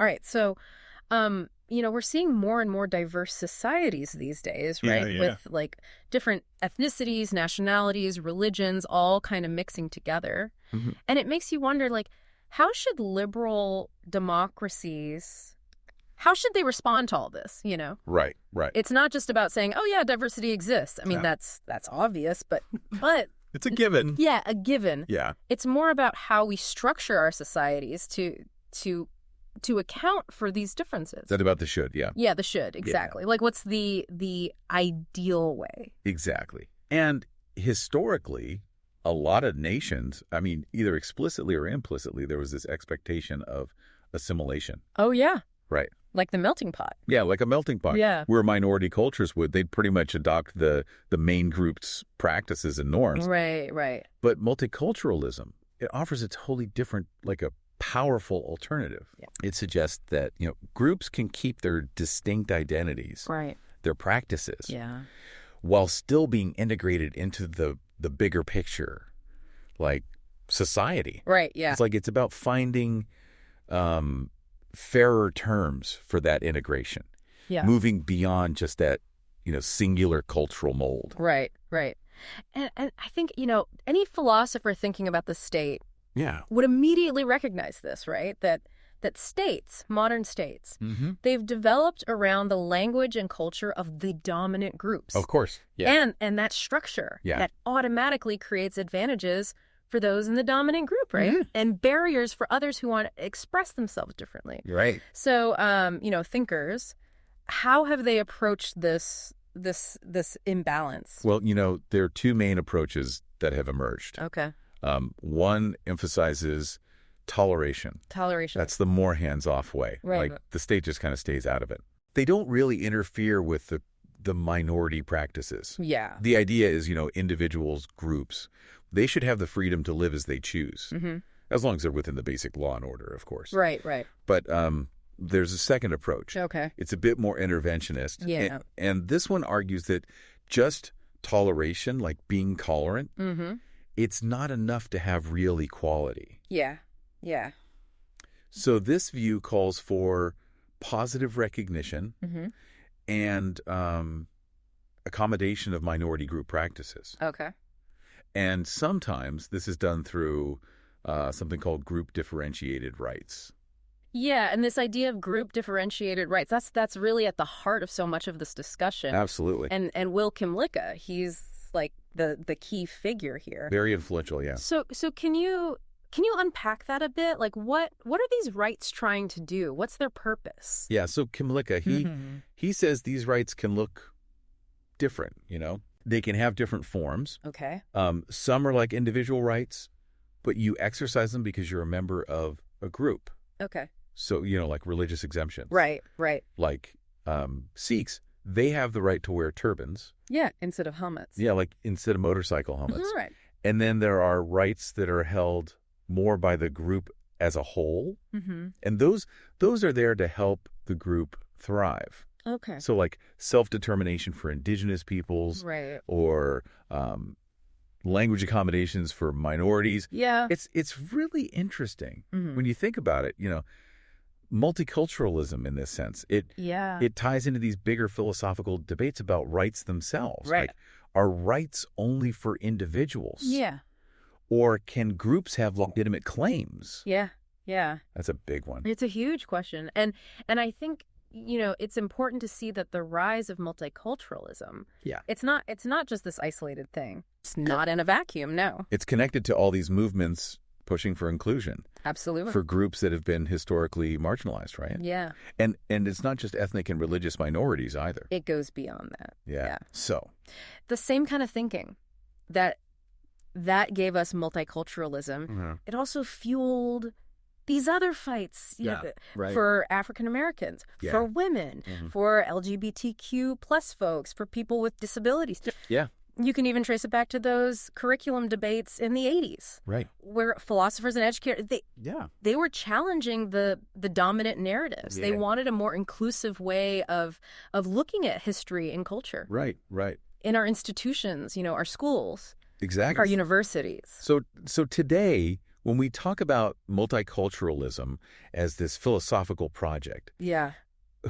All right. So, we're seeing more and more diverse societies these days, right? Yeah. With like different ethnicities, nationalities, religions, all kind of mixing together. Mhm. And it makes you wonder, like, how should liberal democracies, how should they respond to all this, Right. It's not just about saying, oh, yeah, diversity exists. I mean, Yeah. that's obvious, but It's a given. yeah, a given. Yeah. It's more about how we structure our societies to account for these differences. Is that about the should? Yeah. Yeah, the should, exactly. Like, what's the ideal way? Exactly. And historically, a lot of nations, I mean, either explicitly or implicitly, there was this expectation of assimilation. Oh, yeah. Right. Like the melting pot. Yeah, like a melting pot. Yeah. Where minority cultures would, they'd pretty much adopt the main group's practices and norms. Right. But multiculturalism, it offers a totally different, like a powerful alternative. Yeah. It suggests that, groups can keep their distinct identities, Right. their practices, Yeah. while still being integrated into the bigger picture, like society. Right, yeah. It's about finding fairer terms for that integration. Yeah. Moving beyond just that, singular cultural mold. Right. And I think, any philosopher thinking about the state Yeah. would immediately recognize this, right? That states, modern states, Mm-hmm. they've developed around the language and culture of the dominant groups. Of course. Yeah. And that structure Yeah. that automatically creates advantages for those in the dominant group, right? Mm-hmm. And barriers for others who want to express themselves differently. Right. So, thinkers, how have they approached this imbalance? Well, there are two main approaches that have emerged. Okay. One emphasizes toleration. Toleration. That's the more hands-off way. Right. Like the state just kind of stays out of it. They don't really interfere with the minority practices. Yeah. The idea is, individuals, groups, they should have the freedom to live as they choose, Mm-hmm. as long as they're within the basic law and order, of course. Right. But there's a second approach. Okay. It's a bit more interventionist. Yeah. And this one argues that just toleration, like being tolerant, Mm-hmm. it's not enough to have real equality. Yeah. So this view calls for positive recognition Mm-hmm. and accommodation of minority group practices. Okay. And sometimes this is done through something called group differentiated rights. Yeah, and this idea of group differentiated rights, that's really at the heart of so much of this discussion. Absolutely. And Will Kimlicka, he's like the key figure here. Very influential, yeah. So can you unpack that a bit? Like what are these rights trying to do? What's their purpose? Yeah, so Kimlicka, he says these rights can look different, They can have different forms. Okay. Some are like individual rights, but you exercise them because you're a member of a group. Okay. So, like religious exemptions. Right. Like Sikhs, they have the right to wear turbans. Yeah, instead of helmets. Yeah, like instead of motorcycle helmets. Mhm, right. And then there are rights that are held more by the group as a whole. Mm-hmm. And those are there to help the group thrive. Okay. So like self-determination for indigenous peoples, Right. or language accommodations for minorities. Yeah. It's really interesting Mhm. when you think about it, multiculturalism in this sense. It ties into these bigger philosophical debates about rights themselves. Right. Like, are rights only for individuals? Yeah. Or can groups have legitimate claims? Yeah. That's a big one. It's a huge question. And I think, it's important to see that the rise of multiculturalism, it's not just this isolated thing. It's not in a vacuum, no. It's connected to all these movements pushing for inclusion. Absolutely. For groups that have been historically marginalized, right? Yeah. And it's not just ethnic and religious minorities either. It goes beyond that. Yeah. So the same kind of thinking that gave us multiculturalism, it also fueled these other fights right. for African Americans, for women, for LGBTQ plus folks, for people with disabilities. Yeah. You can even trace it back to those curriculum debates in the 80s. Right. Where philosophers and educators, they were challenging the dominant narratives. Yeah. They wanted a more inclusive way of looking at history and culture. Right. In our institutions, our schools. Exactly. Our universities. So today when we talk about multiculturalism as this philosophical project, yeah,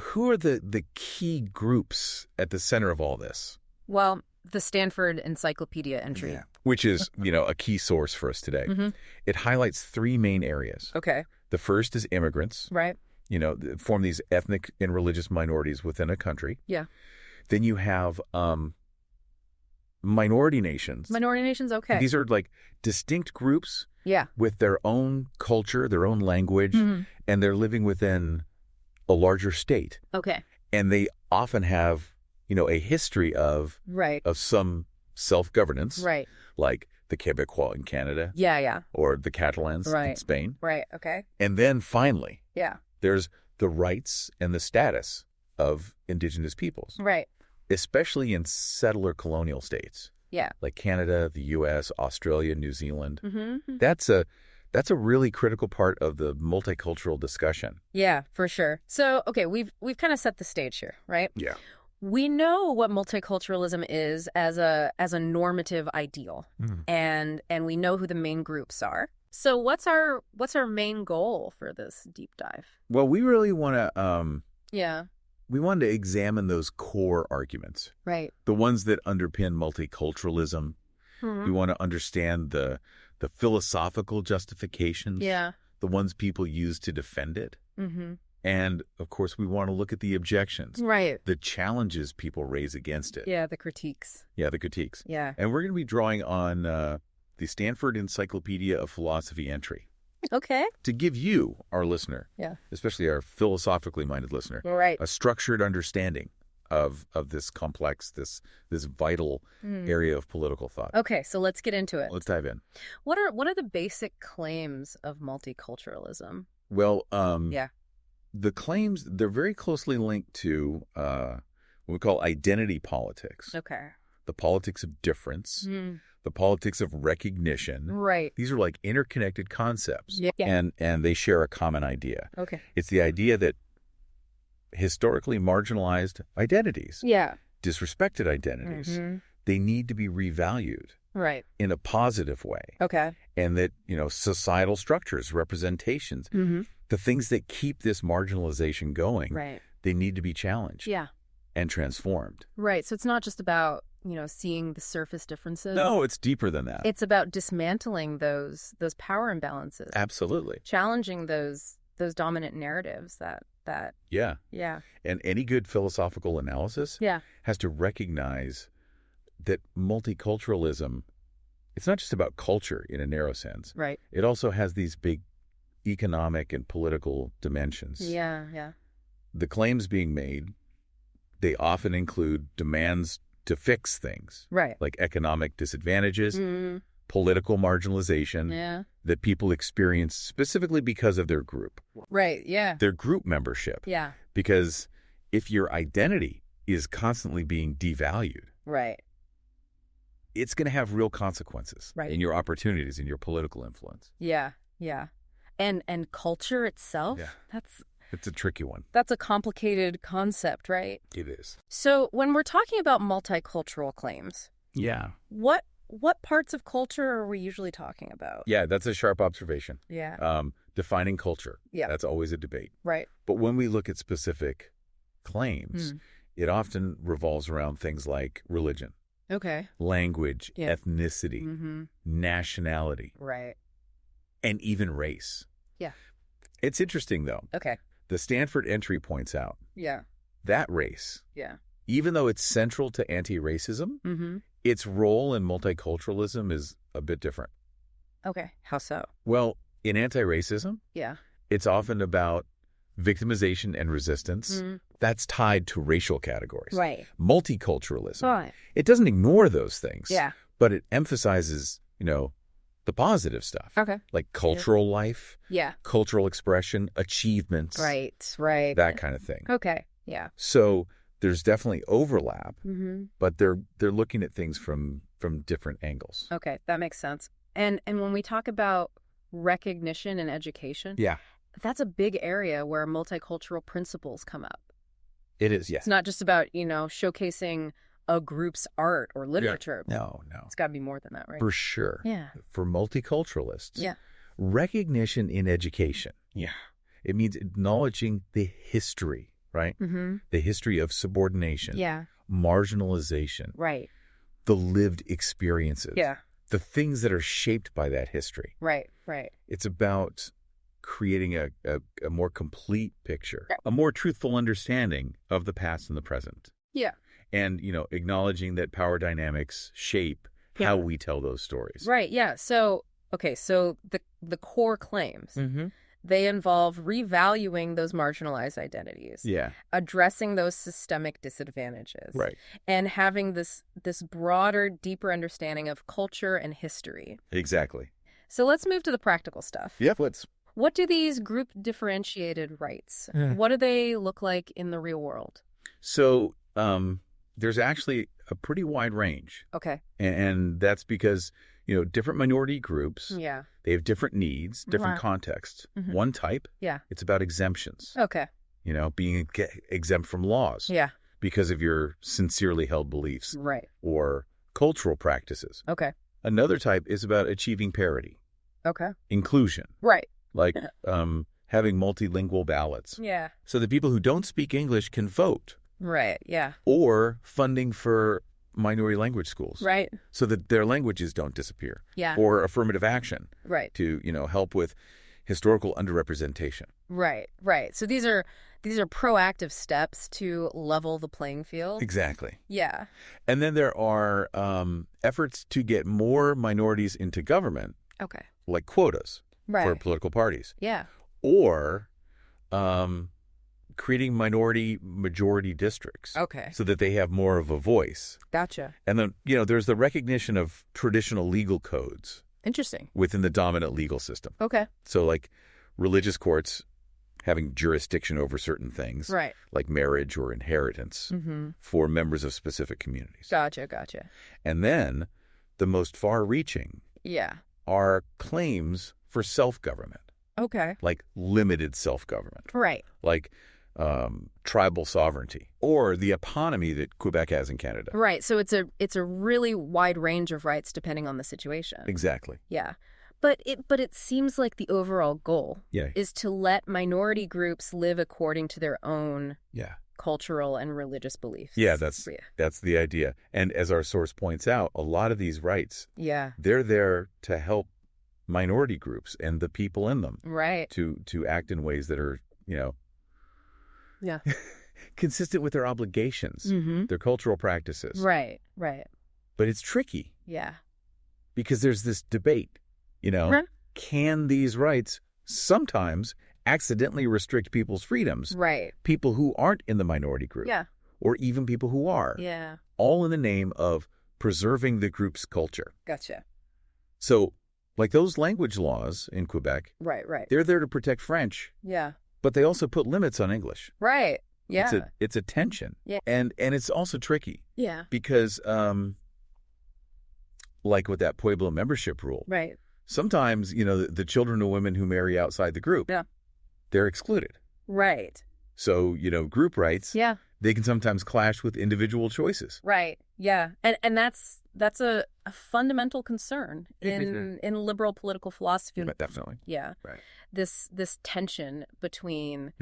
who are the key groups at the center of all this? Well, the Stanford Encyclopedia entry. Yeah. Which is, a key source for us today. Mm-hmm. It highlights three main areas. Okay. The first is immigrants. Right. Form these ethnic and religious minorities within a country. Yeah. Then you have minority nations. Minority nations, okay. These are like distinct groups Yeah. with their own culture, their own language, and they're living within a larger state. Okay. And they often have, a history of some self-governance. Right. Like the Quebecois in Canada. Yeah, yeah. Or the Catalans in Spain. Right, okay. And then finally, yeah, there's the rights and the status of indigenous peoples. Right. Especially in settler colonial states. Yeah. Like Canada, the U.S., Australia, New Zealand. Mm-hmm. That's a really critical part of the multicultural discussion. Yeah, for sure. So, okay, we've kind of set the stage here, right? Yeah. We know what multiculturalism is as a normative ideal, and we know who the main groups are. So what's our main goal for this deep dive? Well, we really want to yeah. We wanted to examine those core arguments. Right. The ones that underpin multiculturalism. Mm-hmm. We want to understand the philosophical justifications. Yeah. The ones people use to defend it. Mm-hmm. And, of course, we want to look at the objections. Right. The challenges people raise against it. Yeah, the critiques. Yeah, the critiques. Yeah. And we're going to be drawing on the Stanford Encyclopedia of Philosophy entry. Okay. To give you, our listener, yeah, especially our philosophically minded listener, right, a structured understanding of this complex, this vital area of political thought. Okay, so let's get into it. Let's dive in. What are the basic claims of multiculturalism? Well, yeah, the claims, they're very closely linked to what we call identity politics. Okay. The politics of difference. The politics of recognition. Right. These are like interconnected concepts. Yeah. And they share a common idea. Okay. It's the idea that historically marginalized identities, disrespected identities, they need to be revalued. Right. In a positive way. Okay. And that, societal structures, representations, the things that keep this marginalization going, they need to be challenged. Yeah. And transformed. Right. So it's not just about, seeing the surface differences. No, it's deeper than that. It's about dismantling those power imbalances. Absolutely. Challenging those dominant narratives that Yeah. Yeah. And any good philosophical analysis has to recognize that multiculturalism, it's not just about culture in a narrow sense. Right. It also has these big economic and political dimensions. Yeah, yeah. The claims being made, they often include demands to fix things. Right. Like economic disadvantages, political marginalization that people experience specifically because of their group. Right, yeah. Their group membership. Yeah. Because if your identity is constantly being devalued, right, it's going to have real consequences in your opportunities, in your political influence. Yeah, yeah. And culture itself, It's a tricky one. That's a complicated concept, right? It is. So when we're talking about multicultural claims, what parts of culture are we usually talking about? Yeah, that's a sharp observation. Yeah. Defining culture. Yeah. That's always a debate. Right. But when we look at specific claims, it often revolves around things like religion. Okay. Language, ethnicity, nationality. Right. And even race. Yeah. It's interesting, though. Okay. The Stanford entry points out that race, even though it's central to anti-racism, its role in multiculturalism is a bit different. Okay. How so? Well, in anti-racism, it's often about victimization and resistance. That's tied to racial categories. Right. Multiculturalism, it doesn't ignore those things, but it emphasizes, the positive stuff. Okay. Like cultural life. Yeah. Cultural expression, achievements. Right. That kind of thing. Okay. Yeah. So there's definitely overlap, but they're looking at things from different angles. Okay, that makes sense. And when we talk about recognition and education, that's a big area where multicultural principles come up. It is, yes. It's not just about, showcasing a group's art or literature. No. It's got to be more than that, right? For sure. Yeah. For multiculturalists, Recognition in education. Yeah. It means acknowledging the history, right? Mm-hmm. The history of subordination. Yeah. Marginalization. Right. The lived experiences. Yeah. The things that are shaped by that history. Right. Right. It's about creating a more complete picture, a more truthful understanding of the past and the present. Yeah. And, acknowledging that power dynamics shape how we tell those stories. Right. Yeah. So, okay. So the core claims, they involve revaluing those marginalized identities. Yeah. Addressing those systemic disadvantages. Right. And having this broader, deeper understanding of culture and history. Exactly. So let's move to the practical stuff. Yep. What do these group differentiated rights, what do they look like in the real world? So there's actually a pretty wide range. Okay. And that's because, different minority groups, they have different needs, different contexts. Mm-hmm. One type, it's about exemptions. Okay. Being exempt from laws. Yeah. Because of your sincerely held beliefs. Right. Or cultural practices. Okay. Another type is about achieving parity. Okay. Inclusion. Right. Like having multilingual ballots. Yeah. So the people who don't speak English can vote. Right, yeah. Or funding for minority language schools. Right. So that their languages don't disappear. Yeah. Or affirmative action. Right. To, help with historical underrepresentation. Right, right. So these are proactive steps to level the playing field. Exactly. Yeah. And then there are efforts to get more minorities into government. Okay. Like quotas. Right. For political parties. Yeah. Or creating minority majority districts. Okay. So that they have more of a voice. Gotcha. And then, there's the recognition of traditional legal codes. Interesting. Within the dominant legal system. Okay. So like religious courts having jurisdiction over certain things. Right. Like marriage or inheritance for members of specific communities. Gotcha. And then the most far-reaching are claims for self-government. Okay. Like limited self-government. Right. Like tribal sovereignty or the autonomy that Quebec has in Canada. Right. So it's a really wide range of rights depending on the situation. Exactly. Yeah. But it seems like the overall goal is to let minority groups live according to their own cultural and religious beliefs. Yeah, that's the idea. And as our source points out, a lot of these rights, they're there to help minority groups and the people in them. Right. To act in ways that are, consistent with their obligations, their cultural practices. Right. But it's tricky. Yeah. Because there's this debate, can these rights sometimes accidentally restrict people's freedoms? Right. People who aren't in the minority group. Yeah. Or even people who are. Yeah. All in the name of preserving the group's culture. Gotcha. So, like those language laws in Quebec. Right. They're there to protect French. Yeah. But they also put limits on English. Right. Yeah. It's a tension. Yeah. And it's also tricky. Yeah. Because like with that Pueblo membership rule. Right. Sometimes, the children of women who marry outside the group. Yeah. They're excluded. Right. So, group rights. Yeah. They can sometimes clash with individual choices. Right. Yeah. And that's a fundamental concern in liberal political philosophy. Definitely. Yeah. Right. This tension between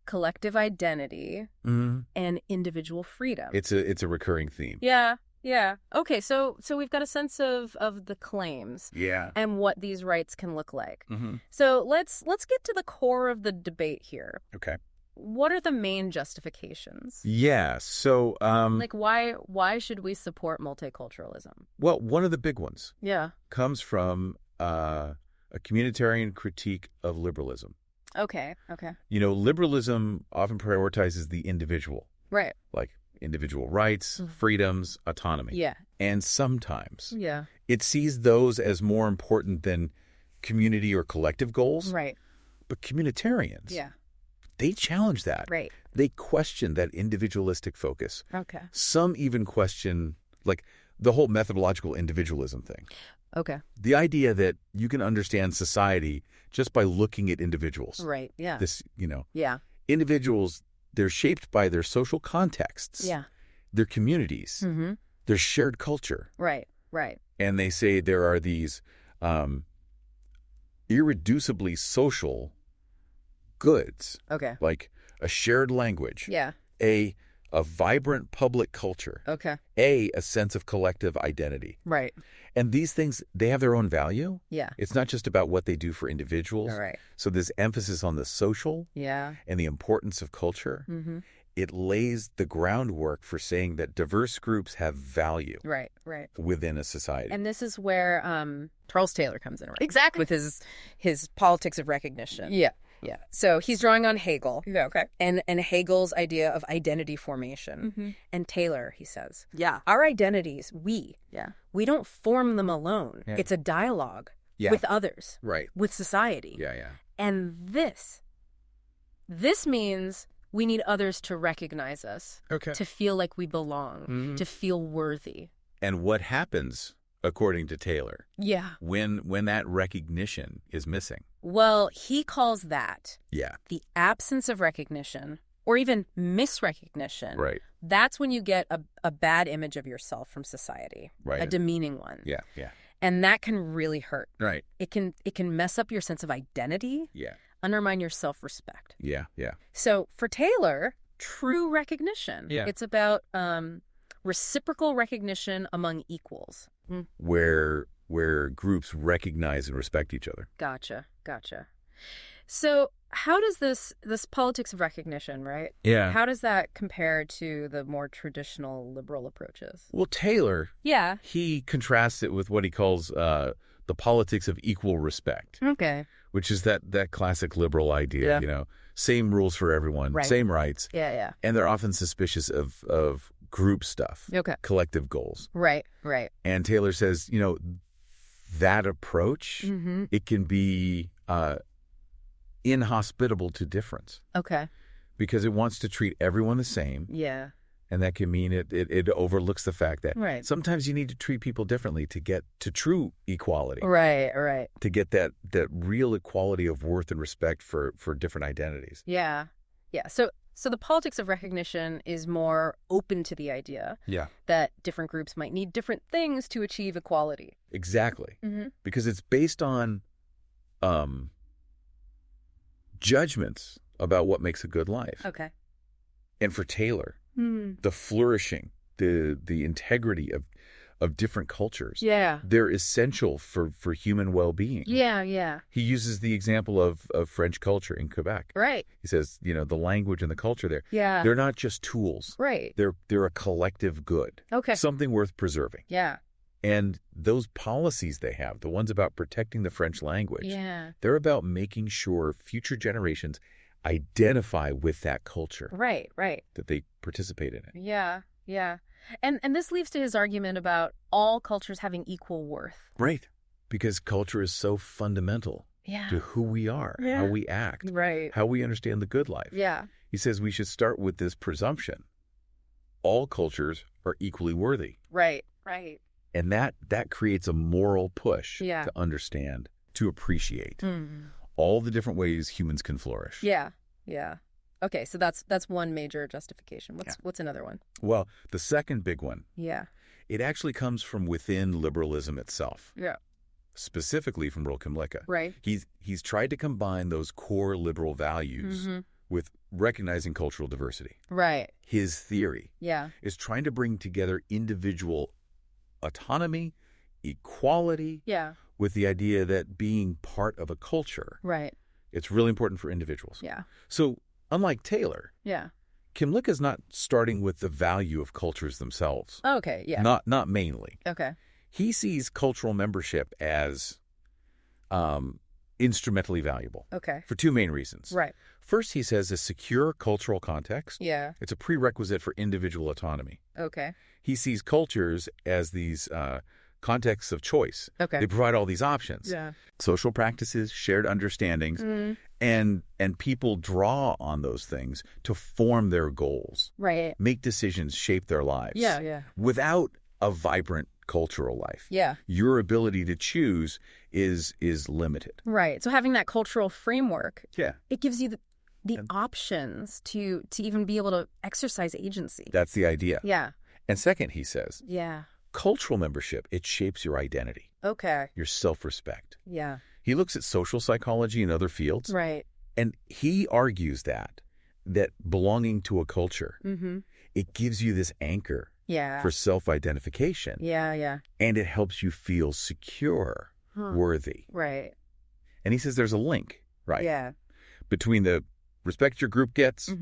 collective identity and individual freedom. It's a recurring theme. Yeah. Okay. So we've got a sense of the claims. Yeah. And what these rights can look like. So let's get to the core of the debate here. Okay. What are the main justifications? Yeah. So like why should we support multiculturalism? Well, one of the big ones comes from a communitarian critique of liberalism. Okay. Liberalism often prioritizes the individual. Right. Like individual rights, freedoms, autonomy. Yeah. And sometimes it sees those as more important than community or collective goals. Right. But communitarians, they challenge that. Right. They question that individualistic focus. Okay. Some even question, like, the whole methodological individualism thing. Okay. The idea that you can understand society just by looking at individuals. Right, yeah. Individuals, they're shaped by their social contexts. Yeah. Their communities. Their shared culture. Right. And they say there are these irreducibly social goods. Okay. Like a shared language. Yeah. A vibrant public culture. Okay. A sense of collective identity. Right. And these things, they have their own value. Yeah. It's not just about what they do for individuals. All right. So this emphasis on the social Yeah. and the importance of culture, Mm-hmm. it lays the groundwork for saying that diverse groups have value. Right, right. Within a society. And this is where Charles Taylor comes in, right? Exactly. With his politics of recognition. Yeah. Yeah. So he's drawing on Hegel. Yeah, okay. And Hegel's idea of identity formation. Mm-hmm. And Taylor, he says, Yeah. our identities, we don't form them alone. Yeah. It's a dialogue Yeah. with others, Right. with society. Yeah, yeah. And this means we need others to recognize us, Okay. to feel like we belong, Mhm. to feel worthy. And what happens, according to Taylor, Yeah. when that recognition is missing? Well, he calls that Yeah. the absence of recognition or even misrecognition. Right. That's when you get a bad image of yourself from society, Right. a demeaning one. Yeah, yeah. And that can really hurt. Right. It can mess up your sense of identity, Yeah. undermine your self-respect. Yeah, yeah. So for Taylor, true recognition, Yeah. it's about reciprocal recognition among equals. Where groups recognize and respect each other. Gotcha. So how does this politics of recognition, right? Yeah. How does that compare to the more traditional liberal approaches? Well, Taylor, Yeah. he contrasts it with what he calls the politics of equal respect, Okay. which is that classic liberal idea, Yeah. same rules for everyone, Right. same rights, Yeah. and they're often suspicious of group stuff, Okay. collective goals. Right. And Taylor says, that approach, Mm-hmm. it can be inhospitable to difference Okay. because it wants to treat everyone the same. Yeah. And that can mean it overlooks the fact that Right. sometimes you need to treat people differently to get to true equality, Right. to get that real equality of worth and respect for different identities. Yeah. So the politics of recognition is more open to the idea Yeah, that different groups might need different things to achieve equality. exactly. Mm-hmm. Because it's based on judgments about what makes a good life. Okay. And for Taylor, Hmm. the flourishing, the integrity of different cultures, Yeah. they're essential for human well-being. Yeah. He uses the example of French culture in Quebec. Right. He says, the language and the culture there, Yeah. they're not just tools. Right. They're a collective good, Okay. something worth preserving. Yeah. And those policies they have, the ones about protecting the French language, Yeah. they're about making sure future generations identify with that culture, Right. that they participate in it. Yeah. And this leads to his argument about all cultures having equal worth. Right. Because culture is so fundamental Yeah. to who we are, Yeah. how we act, Right. how we understand the good life. Yeah. He says we should start with this presumption. All cultures are equally worthy. Right. And that creates a moral push Yeah. to understand, to appreciate Mm. all the different ways humans can flourish. Yeah. Okay, so that's one major justification. What's another one? Well, the second big one, Yeah. it actually comes from within liberalism itself, Yeah. specifically from Roelkem Licke. Right. He's tried to combine those core liberal values Mm-hmm. with recognizing cultural diversity. Right. His theory Yeah. is trying to bring together individual autonomy, equality, Yeah. with the idea that being part of a culture, Right. it's really important for individuals. Yeah. So, unlike Taylor, Yeah. Kim Licke is not starting with the value of cultures themselves. Okay. Yeah. Not mainly. Okay. He sees cultural membership as instrumentally valuable Okay. for two main reasons. Right. First, he says a secure cultural context. Yeah. It's a prerequisite for individual autonomy. Okay. He sees cultures as these contexts of choice. Okay. They provide all these options. Yeah. Social practices, shared understandings, and people draw on those things to form their goals, Right. make decisions, shape their lives. Yeah. Without a vibrant cultural life, Yeah. your ability to choose is limited. Right. So having that cultural framework, Yeah. it gives you the options to even be able to exercise agency. That's the idea. Yeah. And second, he says, Yeah. cultural membership, it shapes your identity, Okay. your self-respect. Yeah. He looks at social psychology and other fields. Right. And he argues that belonging to a culture, it gives you this anchor for self-identification. Yeah. And it helps you feel secure, worthy. Right. And he says there's a link, right? Yeah. Between the respect your group gets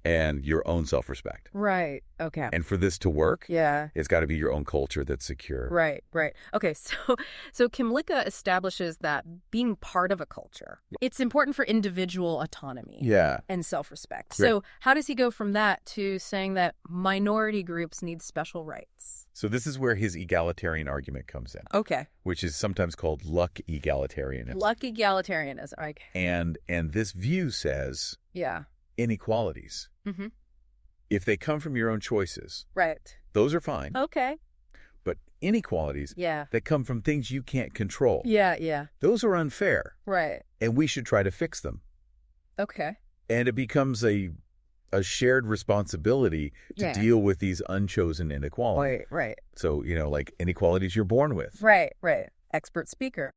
and your own self-respect. Right. Okay. And for this to work, yeah, it's got to be your own culture that's secure. Right. Okay, so Kymlicka establishes that being part of a culture, it's important for individual autonomy and self-respect. So how does he go from that to saying that minority groups need special rights? So this is where his egalitarian argument comes in. Okay. Which is sometimes called luck egalitarianism. Luck egalitarianism. Okay. And this view says inequalities, if they come from your own choices, those are fine. Okay. But inequalities that come from things you can't control, those are unfair. Right. And we should try to fix them. Okay. And it becomes a shared responsibility to deal with these unchosen inequalities. Right. So, like inequalities you're born with. Right. Expert speaker.